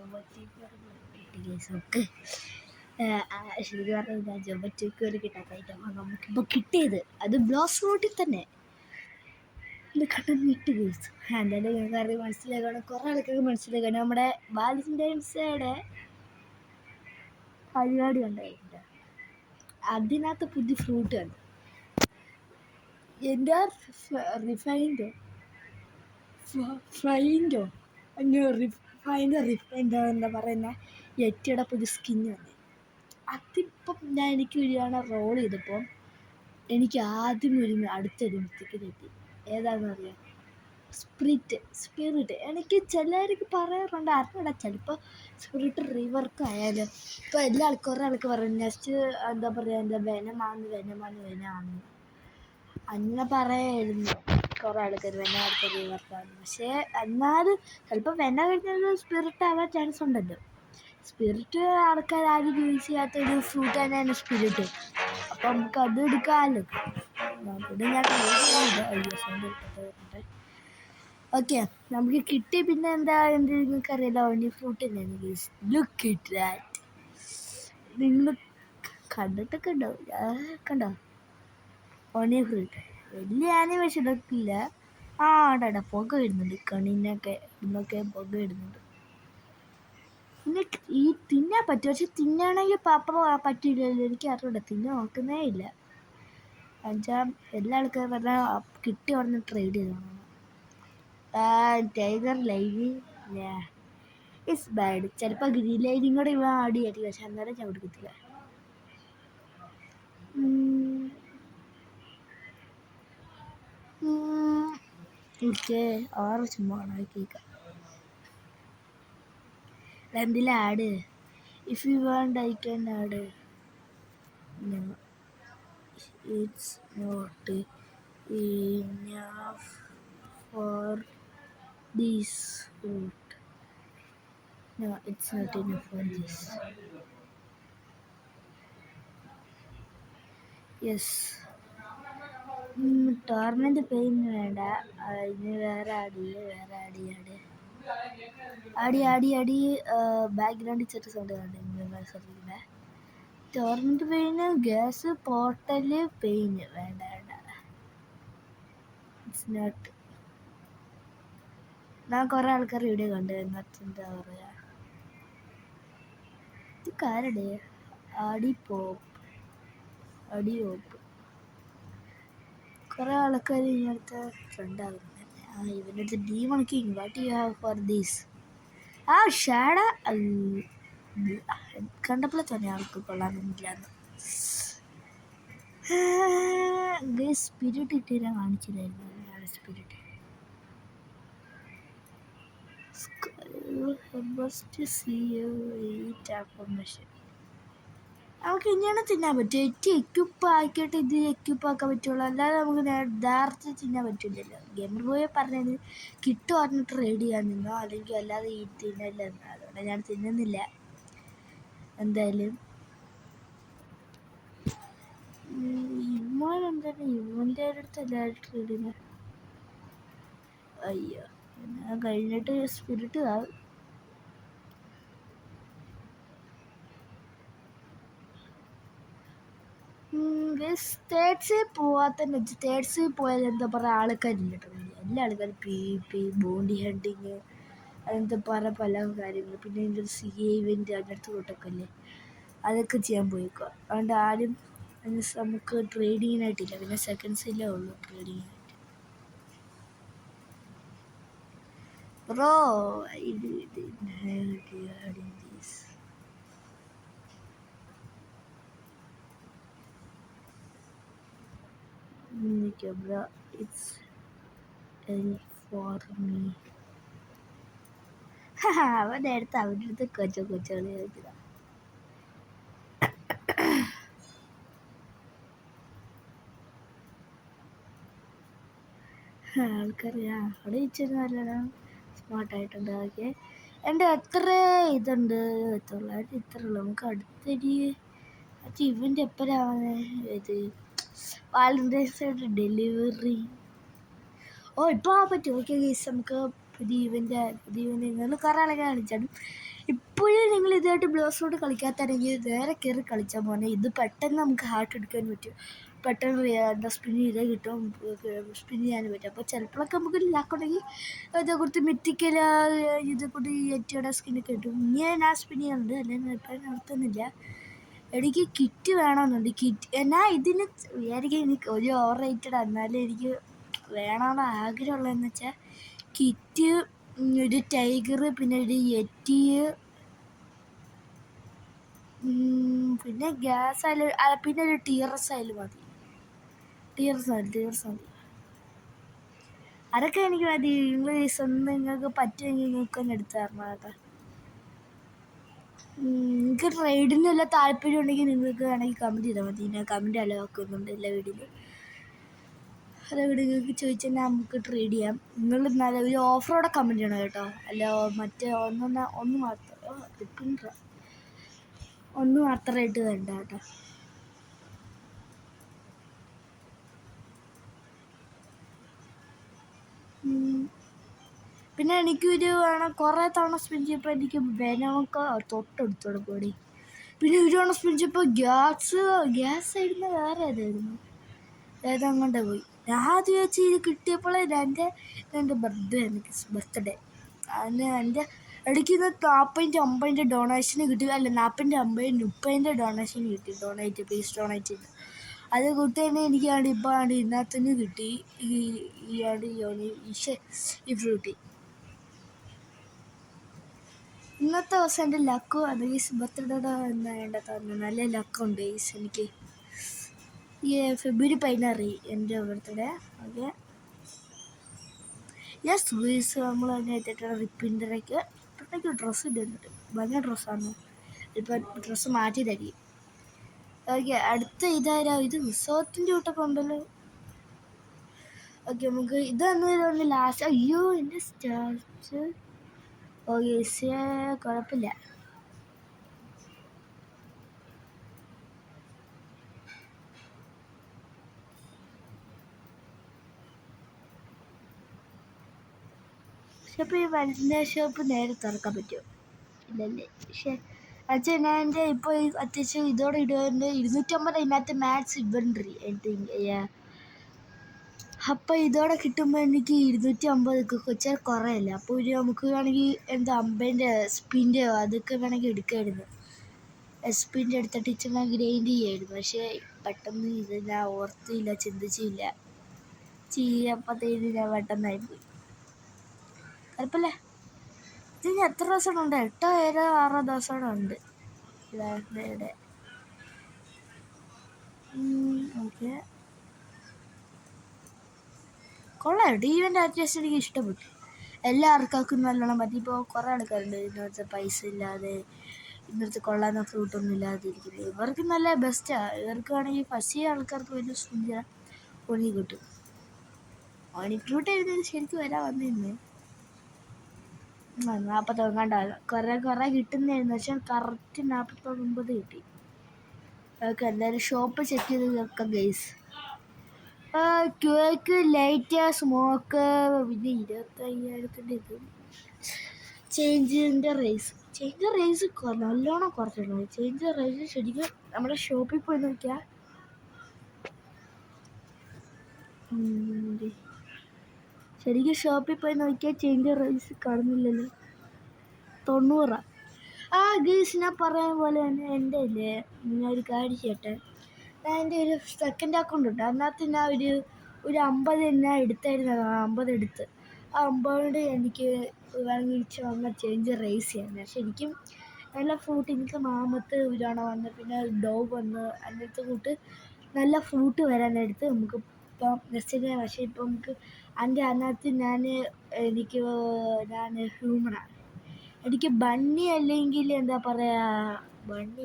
നമുക്ക് ശരിക്കും പറഞ്ഞാൽ ജോമെട്രിക്ക് ഒരു കിട്ടാത്ത ഐറ്റമാണ് നമുക്കിപ്പോൾ കിട്ടിയത്. അത് ബ്ലോസ് റൂട്ടിൽ തന്നെ ഇത് കണ്ടു വിട്ട് കേസ്. എന്തായാലും ഞങ്ങൾക്ക് മനസ്സിലാക്കണം, കുറേ ആൾക്കാർക്ക് മനസ്സിലാക്കണം. നമ്മുടെ വാലന്റൈൻസ് പരിപാടി ഉണ്ടായിട്ടുണ്ട്, അതിനകത്ത് പുതിയ ഫ്രൂട്ട് കണ്ടു. എൻ്റെ റിഫൈൻഡോ എന്താ പറയുന്ന എറ്റിയുടെ പുതിയ സ്കിന്ന് വന്നു. അതിപ്പം എനിക്ക് വേണ്ടിയാണ് റോൾ ചെയ്തപ്പോൾ എനിക്ക് ആദ്യം അടുത്തൊരു മിസ്റ്റേക്ക് കിട്ടി. ഏതാണെന്നറിയാം? സ്പിരിറ്റ്. എനിക്ക് ചിലർക്ക് പറയാറുണ്ട്, അറിഞ്ഞൂടാ, ചിലപ്പോൾ സ്പിരിറ്റ് റിവർക്ക് ആയാലും ഇപ്പോൾ കുറേ ആൾക്ക് പറയും നെക്സ്റ്റ് എന്താ പറയുക, എന്താ വെനമാണ് അങ്ങനെ പറയായിരുന്നു കുറേ ആൾക്കാർ. അടുത്ത റിവർക്കാണ്. പക്ഷേ എന്നാലും ചിലപ്പോൾ കഴിഞ്ഞത് സ്പിരിറ്റ് ആവാൻ ചാൻസ് ഉണ്ടല്ലോ. സ്പിരിറ്റ് ആൾക്കാർ ആരും യൂസ് ചെയ്യാത്തൊരു ഫ്രൂട്ട് തന്നെയാണ് സ്പിരിറ്റ്. അപ്പം നമുക്ക് അത് എടുക്കാമല്ലോ. ഇത് ഞാൻ ഓക്കെ, നമുക്ക് കിട്ടി. പിന്നെ എന്ത് നിങ്ങൾക്കറിയാലോ, ഓണി ഫ്രൂട്ട് തന്നെയാണ്. Look it that. നിങ്ങൾ കണ്ടിട്ടൊക്കെ ഉണ്ടോ? കണ്ടോ ഓണി ഫ്രൂട്ട്? വലിയ ആനിമേഷൻ ഇല്ല. ഉണ്ടോ പുക വരുന്നുണ്ട്, കണ്ണിനൊക്കെ ഇന്നൊക്കെ പുക വരുന്നുണ്ട്. പിന്നെ ഈ തിന്നാൻ പറ്റും, പക്ഷെ തിന്നണമെങ്കിൽ പാപ്പ പറ്റില്ലല്ലോ. എനിക്ക് അറിഞ്ഞൂടാ, നോക്കുന്നേ ഇല്ല. എന്നുവെച്ചാൽ എല്ലാ ആൾക്കാരും പറഞ്ഞാൽ കിട്ടി ഉടനെ ട്രേഡ് ചെയ്തോണം. Tiger lining it's bad. ചിലപ്പോൾ ഗ്രീൻ ലൈനിങ് കൂടെ ഇവ ആടിയായിരിക്കും, പക്ഷെ അന്നേരം ഞാൻ കൊടുക്കത്തില്ല. ഓക്കെ, 6 ചുമ്മാ കേൾക്കാം. എന്തിലും add, if you want I can add. It's not enough for this fruit. No, it's not enough for this. Yes. Tournament pain വേണ്ട, ഇനി വേറെ ആടി ബാക്ക്ഗ്രൗണ്ടിൽ ചെറിയ സൗണ്ട് കണ്ടേ. Tournament pain, gas portal pain വേണ്ട. It's not. ഞാൻ കുറേ ആൾക്കാർ വീഡിയോ കണ്ടു. എന്താ പറയുക, ഇത് കാരുടെ അടിയോപ്പ്. കുറേ ആൾക്കാർ ഇങ്ങനത്തെ ഫ്രണ്ടാകുന്നുണ്ട്. ഇവൻ്റെ അടുത്ത് demon king, what you have for these? ഷാഡ കണ്ടപ്പോൾ തന്നെ ആൾക്ക് കൊള്ളാമെന്നില്ലാന്ന്. സ്പിരിറ്റ് ഇട്ട് ഞാൻ കാണിച്ചില്ലായിരുന്നു. സ്പിരിറ്റ് നമുക്ക് ഇങ്ങനെ തിന്നാൻ പറ്റും. എക്യുപ്പ് ആക്കിയിട്ട് ഇത് എക്യുപ്പ് ആക്കാൻ പറ്റുള്ളൂ, അല്ലാതെ നമുക്ക് നേരത്തെ തിന്നാൻ പറ്റില്ലല്ലോ. ഗെയിമർ ബോയെ പറഞ്ഞത് കിട്ടു പറഞ്ഞിട്ട് റെഡി ചെയ്യാൻ നിന്നോ, അല്ലെങ്കിൽ അല്ലാതെ ഈ തിന്നല്ല. അതുകൊണ്ട് ഞാൻ തിന്നുന്നില്ല. എന്തായാലും ഇവൻ്റെ അടുത്ത് എല്ലാവരും റെഡിയാണ്. അയ്യോ, ഞാൻ കഴിഞ്ഞിട്ട് സ്പിരിറ്റ് ആവും. തേർഡ്സിൽ പോയാൽ എന്താ പറയുക, ആൾക്കാരില്ല. എല്ലാ ആൾക്കാരും പി ബോണ്ടി ഹണ്ടിങ്, അങ്ങനത്തെ പല കാര്യങ്ങൾ. പിന്നെ ഇതിൻ്റെ CA ഇവൻ്റ് അങ്ങനത്തെ കൂട്ടൊക്കെ അല്ലേ, അതൊക്കെ ചെയ്യാൻ പോയിക്കോ. അതുകൊണ്ട് ആരും നമുക്ക് ട്രേഡിങ്ങിനായിട്ടില്ല. പിന്നെ സെക്കൻഡ്സിലേ ഉള്ളൂ ട്രേഡിങ്ങിനായിട്ട്. Bro bro, it's for me. അവൻ്റെ അടുത്ത് കൊച്ചുകളി കളിക്കുക. ആൾക്കറിയാം അവിടെ ഇച്ചിരുന്നല്ല സ്മാർട്ടായിട്ടുണ്ട്. ഓക്കെ, എൻ്റെ എത്ര ഇതുണ്ട്? 900 ഇത്രയുള്ളൂ. നമുക്ക് അടുത്തൊരു ഇവൻ്റ് എപ്പോഴാണ് ഇത് വാലന്റൈൻസ് ഡെലിവറി? ഇപ്പോൾ പറ്റും. ഓക്കെ ഗൈസ്, നമുക്ക് പുതിയ ഇവൻ്റ് നിങ്ങൾ കുറേ ആളൊക്കെ കാണിച്ചാലും ഇപ്പോഴും നിങ്ങൾ ഇതായിട്ട് ബ്ലോസോട് കളിക്കാത്തണെങ്കിൽ നേരെ കയറി കളിച്ചാൽ പോനെ. ഇത് പെട്ടെന്ന് നമുക്ക് ഹാർട്ട് എടുക്കാൻ പറ്റും, പെട്ടെന്ന് എന്താ സ്പിൻ ചെയ്താൽ കിട്ടും, സ്പിൻ ചെയ്യാൻ പറ്റും. അപ്പോൾ ചിലപ്പോഴൊക്കെ നമുക്ക് ലാക്കുണ്ടെങ്കിൽ അതേക്കുറിച്ച് മെറ്റിക്കൽ ഇതേക്കൂടി എറ്റിയുടെ സ്കിന്നൊക്കെ കിട്ടും. ഇങ്ങനെ ഞാൻ സ്പിൻ ചെയ്യുന്നുണ്ട്, അല്ലെങ്കിൽ ഇപ്പം നടത്തുന്നില്ല. എനിക്ക് കിറ്റ് വേണമെന്നുണ്ട്. കിറ്റ് എന്നാൽ ഇതിന് വിചാരിക്കും എനിക്ക് ഒരു ഓവർ റേറ്റഡ് എന്നാലും എനിക്ക് വേണമെന്ന് ആഗ്രഹമുള്ളതെന്ന് വെച്ചാൽ കിറ്റ്, ഒരു ടൈഗർ, പിന്നെ ഒരു യെറ്റി, പിന്നെ ഗ്യാസ് ആയാലും പിന്നെ ഒരു ടീറസ് ആയാലും മതി. ടീറസ് മതി. അതൊക്കെ എനിക്ക് മതി. നിങ്ങൾക്ക് പറ്റുമെങ്കിൽ നിങ്ങൾക്ക് തന്നെ എടുത്ത് തരണം. അതൊക്കെ നിങ്ങൾക്ക് റൈഡിന് വല്ല താല്പര്യം ഉണ്ടെങ്കിൽ നിങ്ങൾക്ക് വേണമെങ്കിൽ കമൻറ്റ് ചെയ്താൽ മതി. ഞാൻ കമൻറ്റ് അലവാക്കുന്നുണ്ട് എല്ലാ വീഡിയോയിലും. എല്ലാ വീഡിയോക്ക് ചോദിച്ചാൽ നമുക്ക് ട്രേഡ് ചെയ്യാം. നിങ്ങൾ നല്ല ഒരു ഓഫറോടെ കമൻറ്റ് ചെയ്യണം കേട്ടോ. അല്ല മറ്റേ ഒന്ന് മാത്രമായിട്ട് വേണ്ട കേട്ടോ. പിന്നെ എനിക്കൊരു കുറേ തവണ സ്പിൻ ചെയ്യപ്പോൾ എനിക്ക് വെനമൊക്കെ തൊട്ടെടുത്തോടെ പോടി. പിന്നെ ഒരു തവണ സ്പിൻ ചെയ്യപ്പോൾ ഗ്യാസ് ആയിരുന്നു, വേറെ ഏതായിരുന്നു, ഏതങ്ങോട്ടേ പോയി. ഞാൻ ആദ്യം വെച്ച് ഇത് കിട്ടിയപ്പോൾ എൻ്റെ ബർത്ത്ഡേ അതിന് എൻ്റെ ഇടയ്ക്ക് നിന്ന് 40-50 ഡൊണേഷന് കിട്ടി. അല്ല 40-50-30 ഡൊണേഷൻ കിട്ടി. പ്ലീസ് ഡൊണേറ്റ് ചെയ്തു. അത് കൂട്ടി തന്നെ എനിക്കാണ്ട് ഇപ്പോൾ ഇതിനകത്തുനിന്ന് കിട്ടി. ഈ ഫ്രൂട്ടി ഇന്നത്തെ ദിവസം എൻ്റെ ലക്കും അത് ബർത്ത്ഡേയുടെ എന്താ വേണ്ട തന്നെ നല്ല ലക്കുണ്ട് എനിക്ക്. ഫെബ്രുവരി 16 എൻ്റെ ബർത്ത്ഡേ. ഓക്കെ, യെസ് നമ്മൾ തന്നെ എത്തിയിട്ടാണ് റിപ്പിൻ്റെക്ക് ഡ്രസ്സ് ഇടുന്നുണ്ട്. ഭയങ്കര ഡ്രസ്സാണ്. ഇപ്പം ഡ്രസ്സ് മാറ്റി തരും. ഓക്കെ, അടുത്ത ഇതാരാ? ഇത് ഉത്സവത്തിൻ്റെ കൂട്ടൊക്കെ ഉണ്ടല്ലോ. ഓക്കെ, നമുക്ക് ഇതൊന്നും ലാസ്റ്റ്. അയ്യോ എൻ്റെ സ്റ്റാച്ച്. ഓക്കെ, കുഴപ്പമില്ല. ഷോപ്പ് ഈ വലുതിൻ്റെ ഷോപ്പ് നേരെ തുറക്കാൻ പറ്റുമോ? ഇല്ലല്ലേ. പക്ഷേ അച്ഛൻ ഞാൻ എൻ്റെ ഇപ്പോൾ അത്യാവശ്യം ഇതോടെ ഇടുന്നുണ്ട്. 250 അതിനകത്ത് മാത്സ് ഇവൻട്രി അപ്പോൾ ഇതോടെ കിട്ടുമ്പോൾ എനിക്ക് 250 വെച്ചാൽ കുറയല്ല. അപ്പോൾ നമുക്ക് വേണമെങ്കിൽ എന്താ 50 സ്പിൻ്റെ അതൊക്കെ വേണമെങ്കിൽ എടുക്കായിരുന്നു. സ്പിൻ്റെ എടുത്തിട്ട് ഇച്ചിരി ഗ്രൈൻഡ് ചെയ്യായിരുന്നു. പക്ഷേ പെട്ടെന്ന് ഇത് ഞാൻ ഓർത്തില്ല, ചിന്തിച്ചില്ല. ചെയ്യപ്പോഴത്തേന് ഞാൻ പെട്ടെന്നായിപ്പോയി. കുഴപ്പമില്ല. ഇത് ഞാൻ എത്ര ദിവസം ഉണ്ട്? 8-6 ദിവസം ഉണ്ട് ഇവിടെ. ഓക്കെ, കൊള്ളാം. ഈവൻ്റ് അത്യാവശ്യം എനിക്ക് ഇഷ്ടപ്പെട്ടു. എല്ലാ ആൾക്കാർക്കും നല്ലോണം പറ്റി. ഇപ്പോൾ കുറേ ആൾക്കാരുണ്ട് ഇതിനകത്ത് പൈസ ഇല്ലാതെ, ഇന്നത്തെ കൊള്ളാവുന്ന ഫ്രൂട്ടൊന്നും ഇല്ലാതിരിക്കുന്നത്. ഇവർക്ക് നല്ല ബെസ്റ്റാണ്. ഇവർക്ക് വേണമെങ്കിൽ ഫസ്റ്റ് ആൾക്കാർക്ക് വലിയ സുന്ദര പൊണി കിട്ടും. ഓണി ഫ്രൂട്ട് എഴുതിയത് ശരിക്കും വരാൻ വന്നിരുന്നു 49 കണ്ടാലും കുറേ കിട്ടുന്നതായിരുന്നു. പക്ഷെ കറക്റ്റ് 49 കിട്ടി. ഓക്കെ, എന്തായാലും ഷോപ്പ് ചെക്ക് ചെയ്ത് നോക്കാം ഗൈസ്. കേക്ക്, ലൈറ്റ്, സ്മോക്ക്, പിന്നെ 25,000 ഇത്. ചേഞ്ചിൻ്റെ റേസ് നല്ലോണം കുറച്ചിട്ടുണ്ട്. ചേഞ്ച് റേസ് ശരിക്കും നമ്മുടെ ഷോപ്പിൽ പോയി നോക്കിയാൽ ചേഞ്ച് റേസ് കാണുന്നില്ലല്ലോ. 90. ഗീസ് ഞാൻ പറയാൻ പോലെ തന്നെ എൻ്റെ ഇല്ലേ, ഞാൻ ഒരു കാര്യം ചെയ്യട്ടെ. ഞാൻ എൻ്റെ ഒരു സെക്കൻഡ് അക്കൗണ്ട് ഉണ്ട്. അതിനകത്ത് ഞാൻ ഒരു 50 ഞാൻ എടുത്തായിരുന്നു. 50 എടുത്ത് ആ 50 എനിക്ക് വേണമെങ്കിൽ വന്ന ചേഞ്ച് റേസ് ചെയ്യാൻ. ശരിക്കും നല്ല ഫ്രൂട്ട് എനിക്ക് മാമത്ത് ഒരാണോ വന്ന്, പിന്നെ ഡോഗ് വന്ന്, അങ്ങനത്തെ കൂട്ട് നല്ല ഫ്രൂട്ട് വരാനെടുത്ത് നമുക്ക് ഇപ്പം നെക്സ്റ്റ്. പക്ഷേ ഇപ്പം നമുക്ക് അതിനകത്ത് ഞാൻ ഹ്യൂമനാണ്. എനിക്ക് ബണ്ണി അല്ലെങ്കിൽ എന്താ പറയുക, ബണ്ണി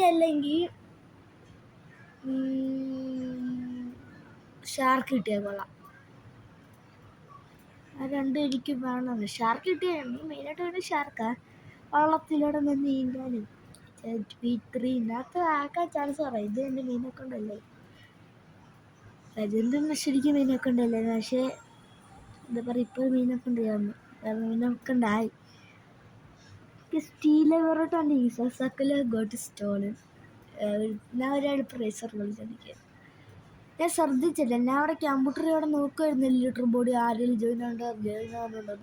അല്ലെങ്കിൽ ഷാർക്ക് കിട്ടിയാൽ കൊള്ളാം. ആ രണ്ടും എനിക്ക് വേണം. ഷാർക്ക് കിട്ടിയാൽ മെയിനായിട്ട് വേണം ഷാർക്കാണ്. വള്ളത്തിലൂടെ നിന്ന് നീന്താനും ഇതിനകത്ത് ആക്കാൻ ചാൻസ് പറയാം. ഇത് എൻ്റെ മെയിൻ അക്കൗണ്ട് അല്ലേ, ലെജൻഡൊന്നും ശരിക്കും മെയിൻ അക്കൗണ്ട് അല്ലേ. പക്ഷേ എന്താ പറയുക, ഇപ്പോൾ മെയിൻ അക്കൗണ്ട് ചെയ്യാമെന്ന്. നമുക്കുണ്ടായി സ്റ്റീൽ പൊറോട്ട ഈസക്കല് ഗോട്ട് സ്റ്റോള്. ഞാൻ ഒരാൾ പ്രൈസർ വിളിച്ചെനിക്ക്. ഞാൻ ശ്രദ്ധിച്ചില്ല, ഞാൻ അവിടെ കമ്പ്യൂട്ടറിൽ അവിടെ നോക്കുമായിരുന്നു ലിറ്റർ ബോർഡ് ആരെങ്കിലും ജോയിൻ ആവുന്നുണ്ടോ.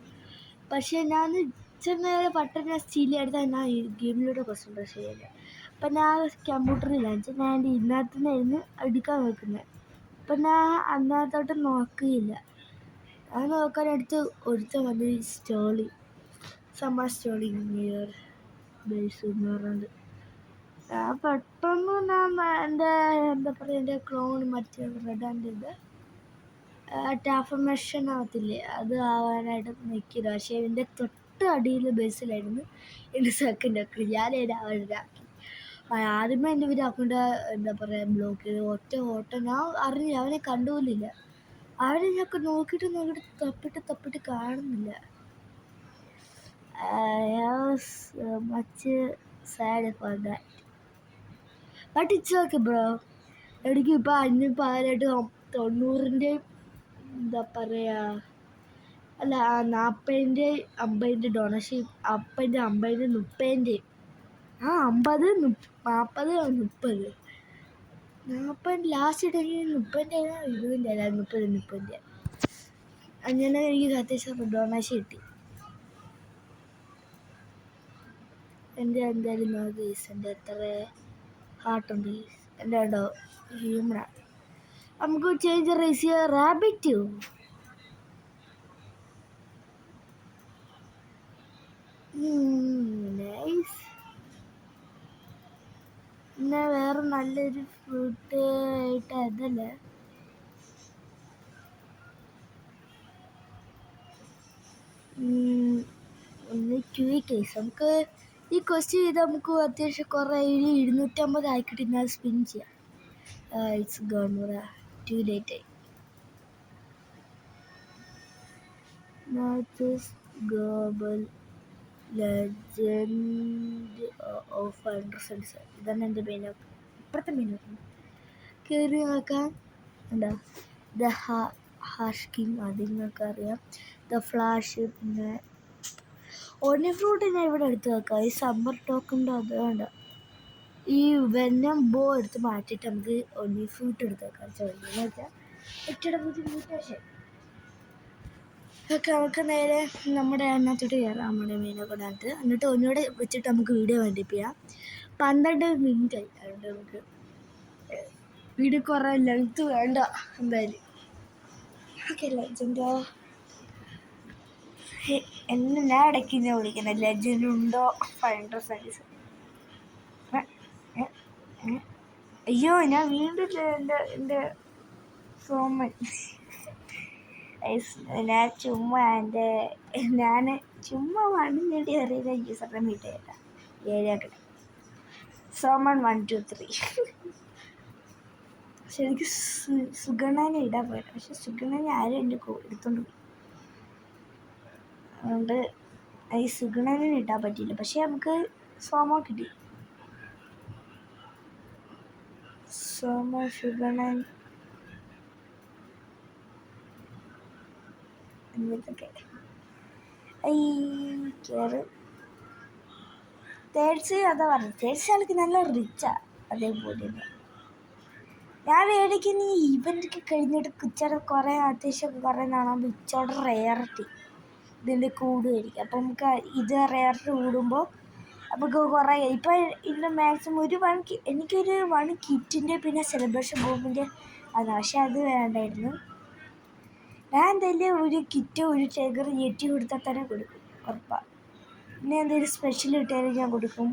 പക്ഷേ ഞാൻ ചെന്നേരം പട്ടണ സ്റ്റീൽ എടുത്താൽ ഞാൻ ഈ ഗെയിമിലൂടെ കോൺസെൻട്രേറ്റ് ചെയ്യില്ല. അപ്പം ഞാൻ കമ്പ്യൂട്ടറിലാണ് ഞാൻ എൻ്റെ ഇതിനകത്തുനിന്നായിരുന്നു എടുക്കാൻ നോക്കുന്നത്. അപ്പം ഞാൻ അതിനകത്തോട്ട് നോക്കുകയില്ല. അത് നോക്കാനെടുത്ത് ഒരുത്തൻ വന്ന് സ്റ്റോളിങ് സ്റ്റോളിങ് നിയർ ബേസ് എന്ന് പറഞ്ഞത്. ഞാൻ പെട്ടെന്ന് എൻ്റെ എന്താ പറയുക, എൻ്റെ ക്ലോൺ മറ്റേ റെഡ് ആൻഡ് ഇത് ട്രാൻസ്ഫോർമേഷൻ ആവത്തില്ലേ, അത് ആവാനായിട്ട് നിൽക്കില്ല. പക്ഷേ എൻ്റെ തൊട്ട് അടിയിൽ ബേസിലായിരുന്നു എൻ്റെ സെക്കൻഡ് അക്കൗണ്ട്. ഞാൻ അവരാക്കി ആദ്യമേ എൻ്റെ ഒരു അക്കൗണ്ട് എന്താ പറയുക ബ്ലോക്ക് ചെയ്ത് ഓട്ടം ഞാൻ അറിഞ്ഞില്ല, അവനെ കണ്ടുപോലില്ല. അവനെ ഞങ്ങൾക്ക് നോക്കിയിട്ട് തപ്പിട്ട് കാണുന്നില്ല. I was much sad for that. But it's okay, bro. എനിക്കിപ്പോൾ 500-90 എന്താ പറയുക, അല്ല 40-50 ഡൊണേഷൻ, 50-30 50 40 30 ലാസ്റ്റ് ഇടയിൽ 30 20 അങ്ങനെ എനിക്ക് അത്യാവശ്യം ഡൊണേഷൻ കിട്ടി. എൻ്റെ എന്തായാലും നോക്ക് എൻ്റെ എത്ര ഹാർട്ടുണ്ട്, എൻ്റെ ഉണ്ടോ ഹ്യൂമനാണ്. നമുക്ക് ചേഞ്ച് റേസ് റാബിറ്റ്. നൈസ്. പിന്നെ വേറെ നല്ലൊരു ഫ്രൂട്ട് ആയിട്ട് അതല്ലേ, ഒന്ന് ക്യൂ കേസ്. നമുക്ക് ഈ ക്വസ്റ്റ്യൻ ചെയ്താൽ നമുക്ക് അത്യാവശ്യം കുറേ 250 ആയിക്കിട്ട് ഞാൻ സ്പിൻ ചെയ്യാം. ഇറ്റ്സ് ഗോൺ ടു ലേറ്റ് ആയി. ഗ്ലോബൽ ലെജൻഡ് ഓഫ് അണ്ടർസെൻസ്, ഇതാണ് എൻ്റെ മെയിനാണ്, ഇപ്പോഴത്തെ മെയിനാണ്. കയറി നോക്കാൻ എന്താ ദ ഹാഷ് കിങ്, അത് നിങ്ങൾക്ക് അറിയാം. ദ ഫ്ലാഷ്, പിന്നെ ഓണി ഫ്രൂട്ട് ഞാൻ ഇവിടെ എടുത്ത് വെക്കാം. ഈ സമ്മർ ടോക്കുണ്ടോ അത് വേണ്ട, ഈ വെന്നം ബോ എടുത്ത് മാറ്റിയിട്ട് നമുക്ക് ഓണി ഫ്രൂട്ട് എടുത്ത് വെക്കാം. ചോദിക്കുന്നത് വെച്ചാൽ ഏറ്റവും മ്യൂട്ടേഷൻ ഒക്കെ നമുക്ക് നേരെ നമ്മുടെ അതിനകത്തോട്ട് കയറാം, നമ്മുടെ മീനെ കൊണ്ടകത്ത്. എന്നിട്ട് ഒന്നുകൂടെ വെച്ചിട്ട് നമുക്ക് വീഡിയോ വേണ്ടിപ്പിക്കാം. 12 മിനിറ്റ് ആയി, അതുകൊണ്ട് നമുക്ക് വീഡിയോ കുറേ ലെങ്ത്ത് വേണ്ട എന്തായാലും. ഓക്കെ, ലെജൻഡോ എന്നെ ഞാൻ ഇടയ്ക്ക് ഇങ്ങനെ വിളിക്കുന്നത് ലെജൻഡ് ഉണ്ടോ 500 സൈസ്. അയ്യോ, ഞാൻ വീണ്ടും എൻ്റെ സോമൻ ഞാൻ ചുമ്മാ ഞാൻ ചുമ്മാ വണ്ണിനേടി അറിയുന്ന യൂസറിനെ മീറ്റ് ചെയ്യട്ടെ. ഏഴാക്കട്ടെ സോമൻ 1 2 3. പക്ഷെ എനിക്ക് സുഗണനെ ഇടാൻ പോയിട്ട്, പക്ഷെ സുഗണനെ ആരും എൻ്റെ എടുത്തോണ്ട് പോയി, അതുകൊണ്ട് ഈ സുഗണനെ ഇടാൻ പറ്റിയില്ല. പക്ഷെ നമുക്ക് സോമ കിട്ടി. സോമ സുഗണൻ എന്നിട്ടൊക്കെ കയറ്. തേർഡ്സ് അതാ പറഞ്ഞു, തേർഡ്സ് ആൾക്ക് നല്ല റിച്ചാ. അതേപോലെ ഞാൻ മേടിക്കുന്ന ഈ ഇവൻ്റൊക്കെ കഴിഞ്ഞിട്ട് ഇച്ചോടെ കുറേ അത്യാവശ്യം കുറേ നാളാകുമ്പോൾ ഇച്ചോടെ റെയറിറ്റി ഇതിൻ്റെ കൂടുമായിരിക്കും. അപ്പം നമുക്ക് ഇത് റെയറിറ്റി കൂടുമ്പോൾ നമുക്ക് കുറേ ഇപ്പം ഇന്ന് മാക്സിമം എനിക്കൊരു 1 കിറ്റിൻ്റെ പിന്നെ സെലിബ്രേഷൻ ബോംബിൻ്റെ അതാണ്. പക്ഷെ അത് വേണ്ടായിരുന്നു. ഞാൻ എന്തായാലും ഒരു കിറ്റ് ഒരു ടൈഗർ ഞെട്ടി കൊടുത്താൽ തന്നെ കൊടുക്കും, ഉറപ്പാണ്. പിന്നെ എന്തെങ്കിലും സ്പെഷ്യൽ കിട്ടിയാലും ഞാൻ കൊടുക്കും,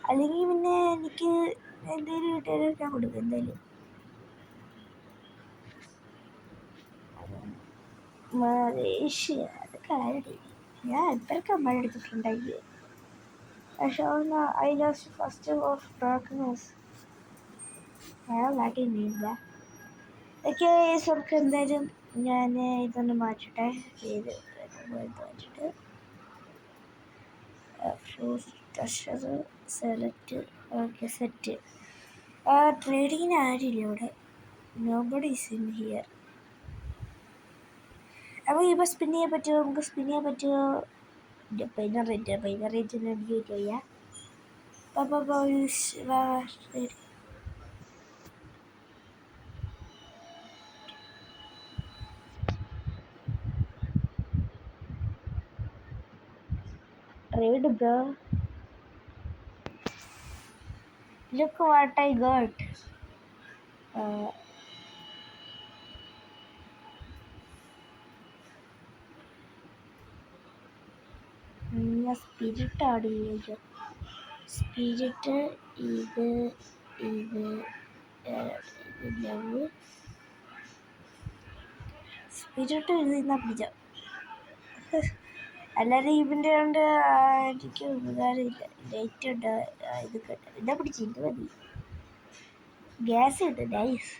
അല്ലെങ്കിൽ പിന്നെ എനിക്ക് എന്തെങ്കിലും കിട്ടിയാലും ഞാൻ കൊടുക്കും എന്തായാലും. മലേഷ്യ അത് കാര്യം ഞാൻ എത്രയൊക്കെ അമ്മ എടുത്തിട്ടുണ്ടെങ്കിൽ. പക്ഷെ I lost first of darkness ഞാൻ നാട്ടില്ല. ഓക്കെ, നമുക്ക് എന്തായാലും ഞാൻ ഇതൊന്ന് മാറ്റട്ടെ, പേര് മാറ്റിട്ട് സെലക്ട്. Okay, set. ട്രേഡിങ്ങിന് ആരില്ല ഇവിടെ, നോബഡി ഈസ് ഇൻ ഹിയർ. നമുക്ക് ഇപ്പോൾ സ്പിൻ ചെയ്യാൻ പറ്റുമോ? നമുക്ക് സ്പിൻ ചെയ്യാൻ പറ്റുമോ? പൈനറേറ്റ് എനിക്ക് വയ്യ. Trade, bro. Look what I got. ഞാൻ സ്പിരിറ്റ് ആഡ് ചെയ്യുക. സ്പിരിറ്റ് ഇത് ലവ് സ്പിരിറ്റ് എഴുതുന്ന പിടിച്ച. അല്ലാതെ ഇവൻ്റെ കൊണ്ട് എനിക്ക് ഉപകാരമില്ല. ലൈറ്റ് ഉണ്ട്, ഇത് കേട്ട ഇതാ പിടിച്ച് ഇത് മതി. ഗ്യാസ് ഉണ്ട്. Nice.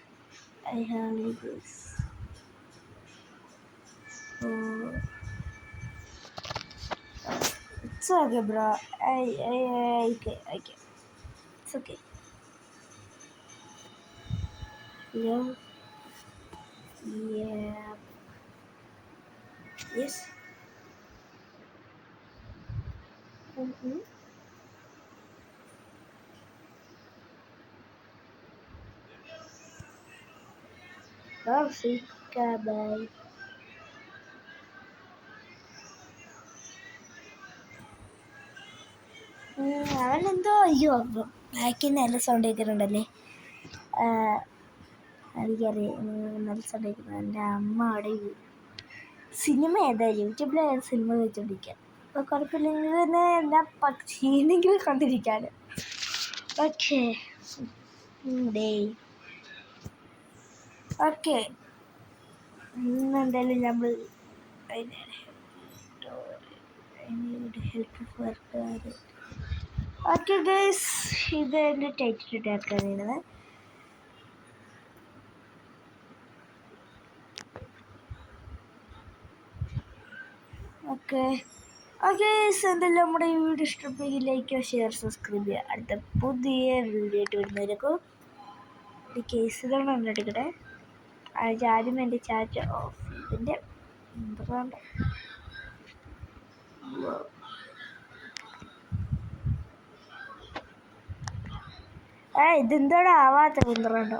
I have this. It's okay, bro. Okay. It's okay. Yeah. Yes. Bye. അവനെന്തോ അയ്യോ ബ്ലാക്കിൽ നല്ല സൗണ്ട് കേൾക്കുന്നുണ്ടല്ലേ. എനിക്കറിയാം നല്ല സൗണ്ട് കേൾക്കുന്നത്. എൻ്റെ അമ്മ അവിടെ സിനിമ ഏതായാലും യൂട്യൂബിൽ സിനിമ വെച്ചോണ്ടിരിക്കുക. അപ്പോൾ കുഴപ്പമില്ലെങ്കിൽ തന്നെ എല്ലാ പക്ഷീനെങ്കിലും കണ്ടിരിക്കാൻ. ഓക്കെ ഓക്കെ ഇന്നെന്തായാലും നമ്മൾ ഹെൽപ്പ് ഫോർ. ഓക്കെ ഗൈസ്, ഇത് എൻ്റെ ടൈറ്റിൽ ആക്കാനാണ്. ഓക്കെ എന്തായാലും നമ്മുടെ ഈ വീഡിയോ ഇഷ്ടപ്പെട്ടെങ്കിൽ ലൈക്ക്, ഷെയർ, സബ്സ്ക്രൈബ് ചെയ്യുക. അടുത്ത പുതിയ വീഡിയോ ആയിട്ട് വരുന്നവരൊക്കെ ഒരു കേസുകളാണ് കണ്ടെടുക്കട്ടെ. ആദ്യം എൻ്റെ ചാറ്റ് ഓഫ് ഇതിൻ്റെ എന്തുകൊണ്ട് ഇതെന്തോടെ ആവാത്ത എന്തുകൊണ്ടോ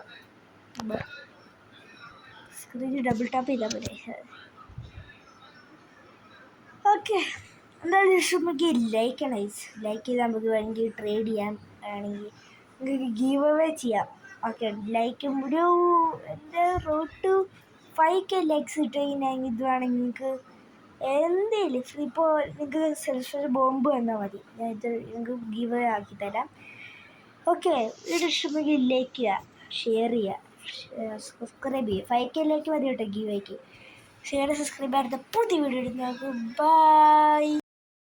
സ്ക്രീനിൽ ഡബിൾ ടാപ്പ് ചെയ്താൽ മതി. ഓക്കെ എന്തായാലും ഇഷ്ടമെങ്കിൽ ലൈക്ക് ചെയ്താൽ നമുക്ക് വേണമെങ്കിൽ ട്രേഡ് ചെയ്യാം, വേണമെങ്കിൽ നിങ്ങൾക്ക് ഗീവ് അവേ ചെയ്യാം. ഓക്കെ ലൈക്കും ഒരു എൻ്റെ റോഡ് ടു 5K ലൈക്സ് കിട്ടുകഴിഞ്ഞാൽ ഇത് വേണമെങ്കിൽ നിങ്ങൾക്ക് എന്തെങ്കിലും ഫ്രീ. ഇപ്പോൾ നിങ്ങൾക്ക് സെൽഫ് ബോംബ് തന്നാൽ മതി, ഞാൻ ഇത് നിങ്ങൾക്ക് ഗീവ് അവേ ആക്കി തരാം. ഓക്കെ വീഡിയോ ഇഷ്ടമെങ്കിൽ ലൈക്ക് ചെയ്യുക, ഷെയർ ചെയ്യുക, സബ്സ്ക്രൈബ് ചെയ്യുക. 5K ലൈക്ക് മതി കേട്ടോ ഗീവ് വേക്ക്. Share, subscribe. അടുത്ത പുതിയ വീഡിയോ ഇടുന്നത്. ബൈ.